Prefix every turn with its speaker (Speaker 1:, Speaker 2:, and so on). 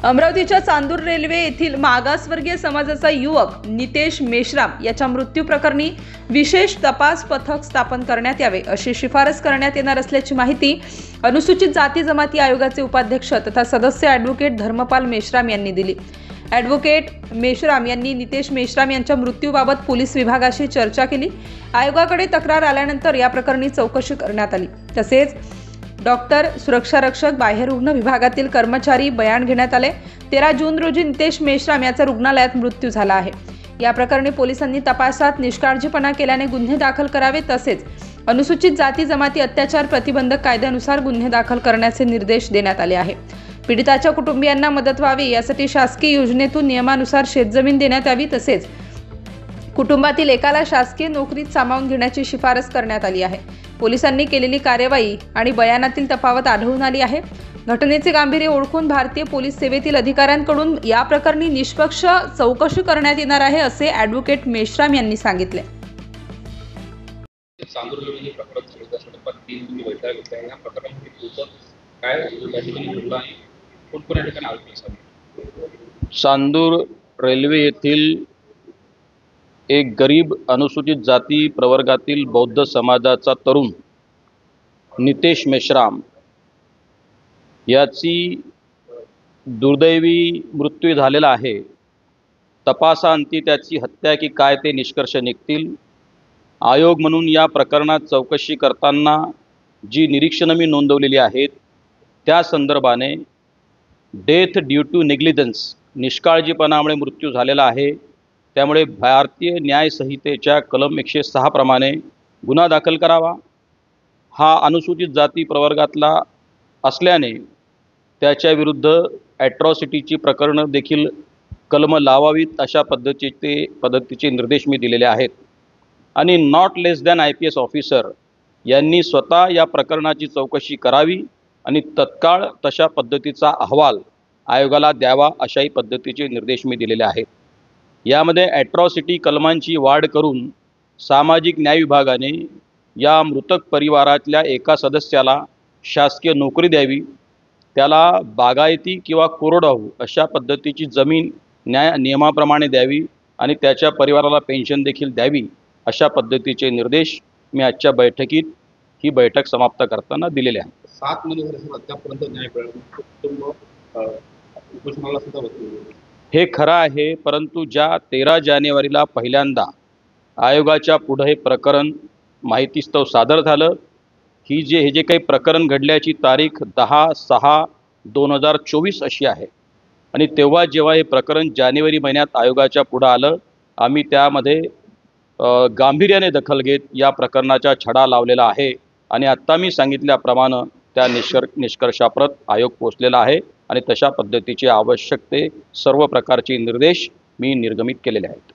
Speaker 1: अमरावतीच्या चांदूर रेल्वे येथील मागासवर्गीय समाजाचा युवक नितेश मेश्राम याच्या मृत्यू प्रकरणी विशेष तपास पथक स्थापन करण्यात यावे अशी शिफारस करण्यात येणार असल्याची माहिती अनुसूचित जाती जमाती आयोगाचे उपाध्यक्ष तथा सदस्य ॲडव्होकेट धर्मपाल मेश्राम यांनी दिली। ॲडव्होकेट मेश्राम यांनी नितेश मेश्राम यांच्या मृत्यूबाबत पोलीस विभागाशी चर्चा केली। आयोगाकडे तक्रार आल्यानंतर या प्रकरणी चौकशी करण्यात आली। तसेच डॉक्टर, सुरक्षा रक्षक, बाह्य रुग्ण विभागातील कर्मचारी बयान घेण्यात आले। 13 जून रोजी नितेश मेश्राम याचा रुग्णालयात मृत्यू झाला आहे। या प्रकरणी पोलिसांनी तपासात निष्काळजीपणा केल्याने गुन्हे दाखल करावे तसेच अनुसूचित जाती जमाती अत्याचार प्रतिबंधक कायद्यानुसार गुन्हे दाखल करण्याचे निर्देश देण्यात आले आहे। पीडिताच्या कुटुंबियांना मदत व्हावी यासाठी शासकीय योजनेतून नियमानुसार शेतजमीन देण्यात यावी तसेच कुटुंबातील एकाला शासकीय नोकरीत सामावून घेण्याची शिफारस करण्यात आली आहे। पोलिसांनी केलेली कार्यवाही आणि बयानातील तफावत आढळून आली आहे। घटनेचे गांभीर्य ओळखून भारतीय पोलीस सेवेतील अधिकाऱ्यांकडून या प्रकरणी निष्पक्ष चौकशी करण्यात येणार आहे असे ॲडव्होकेट मेश्राम यांनी सांगितले।
Speaker 2: चांदूर रेल्वे येथील एक गरीब अनुसूचित जाती प्रवर्गातील बौद्ध समाजाचा तरुण नितेश मेश्राम याची दुर्दैवी मृत्यू झालेला आहे। तपासाअंती त्याची हत्या की काय ते निष्कर्ष निघतील। आयोग म्हणून या प्रकरणात चौकशी करताना जी निरीक्षणं मी नोंदवलेली आहेत त्या संदर्भाने डेथ ड्यू टू नेग्लिजन्स निष्काळजीपणामुळे मृत्यू झालेला आहे। त्यामुळे भारतीय न्याय संहितेच्या कलम 106 प्रमाणे गुन्हा दाखल करावा। हा अनुसूचित जाती प्रवर्गातला असल्याने त्याच्या विरुद्ध ॲट्रॉसिटीची प्रकरणं देखील कलम लावावीत अशा पद्धतीचे निर्देश मी दिलेले आहेत। आणि not less than IPS officer यांनी स्वतः या प्रकरणाची चौकशी करावी आणि तत्काळ तशा पद्धतीचा अहवाल आयोगाला द्यावा अशाही पद्धतीचे निर्देश मी दिलेले आहेत। यामध्ये ॲट्रॉसिटी कलमांची वाढ करून सामाजिक न्याय विभागाने या मृतक परिवारातल्या एका सदस्याला शासकीय नोकरी द्यावी, त्याला बागायती किंवा कोरडवाहू अशा पद्धतीची जमीन नियमाप्रमाणे द्यावी आणि त्याच्या परिवाराला पेन्शन देखील द्यावी अशा पद्धतीचे निर्देश मी आजच्या बैठकीत ही बैठक समाप्त करताना दिलेले आहेत।
Speaker 3: 7 महिने झाले अद्यापर्यंत न्याय मिळाला उपोषणाला सुद्धा बसले।
Speaker 2: हे खरं आहे, परंतु ज्या 13 जानेवारीला पहिल्यांदा आयोगाच्या पुढे हे प्रकरण माहितीस्तव सादर झालं, हे जे काही प्रकरण घडल्याची तारीख 10/6/2024 अशी आहे आणि तेव्हा जेव्हा हे प्रकरण जानेवारी महिन्यात आयोगाच्या पुढे आलं, आम्ही त्यामध्ये गांभीर्याने दखल घेत या प्रकरणाचा छडा लावलेला आहे आणि आत्ता मी सांगितल्याप्रमाणे त्या निष्कर्षाप्रत आयोग पोचलेला आहे आणि तशा पद्धतीचे आवश्यक ते सर्व प्रकारचे निर्देश मी निर्गमित केलेले आहेत।